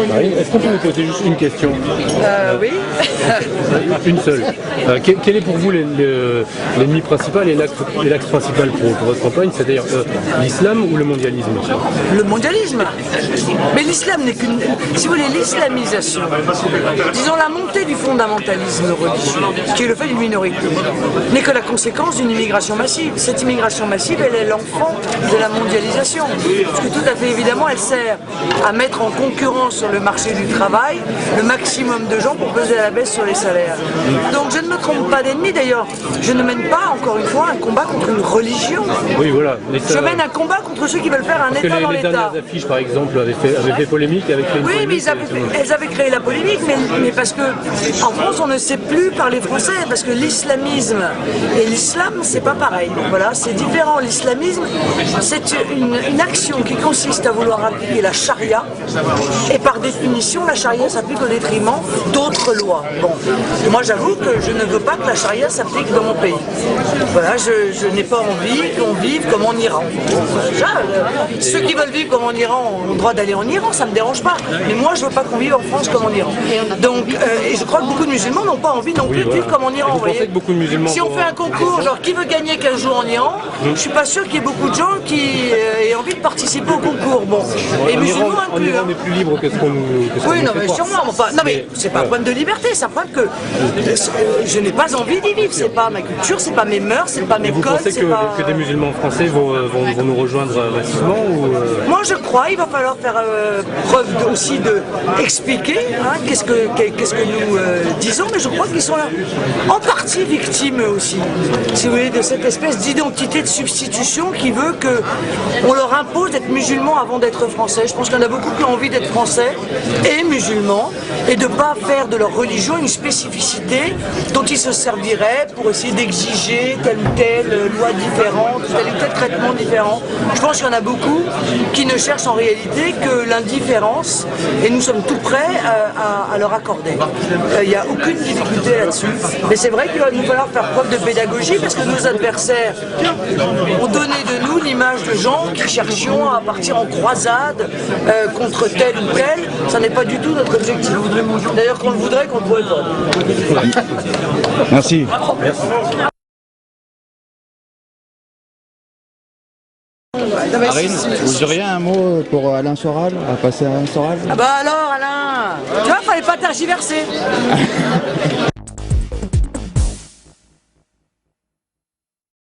Marine, est-ce qu'on peut vous poser juste une question? Oui. Une seule. Quel est pour vous l'ennemi principal et l'axe principal pour votre campagne, c'est-à-dire l'islam ou le mondialisme? Le mondialisme. Mais l'islam n'est qu'une... Si vous voulez, l'islamisation, disons la montée du fondamentalisme religieux, qui est le fait d'une minorité, n'est que la conséquence d'une immigration massive. Cette immigration massive, elle est l'enfant de la mondialisation. Parce que tout à fait évidemment, elle sert à mettre en concurrence sur le marché du travail le maximum de gens pour peser à la baisse sur les salaires. Donc je ne me trompe pas d'ennemi d'ailleurs. Je ne mène pas, encore une fois, un combat contre une religion. Oui, voilà. Je mène un combat contre ceux qui veulent faire un État dans l'État. Les dernières affiches, par exemple, avaient fait polémique avec les... Oui, mais elles avaient créé la polémique, mais parce que en France, on ne sait plus parler français, parce que l'islamisme et l'islam, c'est pas pareil. Donc voilà, c'est différent. L'islamisme, c'est une action qui consiste à vouloir appliquer la charia, et par définition, la charia s'applique au détriment d'autres lois. Bon, moi j'avoue que je ne veux pas que la charia s'applique dans mon pays. Voilà, je n'ai pas envie qu'on vive comme en Iran. Déjà, ceux qui veulent vivre comme en Iran ont le droit d'aller en Iran, ça ne me dérange pas. Mais moi je ne veux pas qu'on vive en France comme en Iran. Donc, et je crois que beaucoup de musulmans n'ont pas envie non plus de vivre comme en Iran. Vous pensez que beaucoup de musulmans si on fait un concours, genre qui veut gagner 15 jours en Iran, je ne suis pas sûr qu'il y ait beaucoup de gens qui aient envie de participer au concours. Bon, et musulmans inclus. En Iran, on est plus libre que ce qu'on nous oui, non, mais sûrement. Non, mais c'est pas un problème de liberté, c'est un problème que je n'ai pas envie d'y vivre. C'est pas ma culture, c'est pas mes mœurs, c'est pas mes codes. Vous pensez que des musulmans français vont nous rejoindre massivement ou Moi, je crois il va falloir faire preuve aussi d'expliquer qu'est-ce que nous disons, mais je crois qu'ils sont en partie victimes aussi, si vous voulez, de cette espèce d'identité de substitution qui veut qu'on leur impose d'être musulmans avant d'être français. Je pense qu'il y en a beaucoup qui ont envie d'être français et musulmans et de ne pas faire de leur religion une spécificité dont ils se serviraient pour essayer d'exiger telle ou telle loi différente, tel ou tel traitement différent. Je pense qu'il y en a beaucoup qui ne cherchent en réalité que l'indifférence et nous sommes tout prêts à leur accorder. Il n'y a aucune difficulté là-dessus, mais c'est vrai qu'il va nous falloir faire preuve de pédagogie parce que nos adversaires ont donné de nous l'image de gens qui cherchions à partir en croisade contre tel ou tel. Ça n'est pas du tout notre objectif. D'ailleurs, qu'on le voudrait, qu'on ne pourrait pas. Merci. Marine, vous auriez un mot pour Alain Soral, à passer à Alain Soral? Ah bah alors Alain, tu vois, fallait pas tergiverser.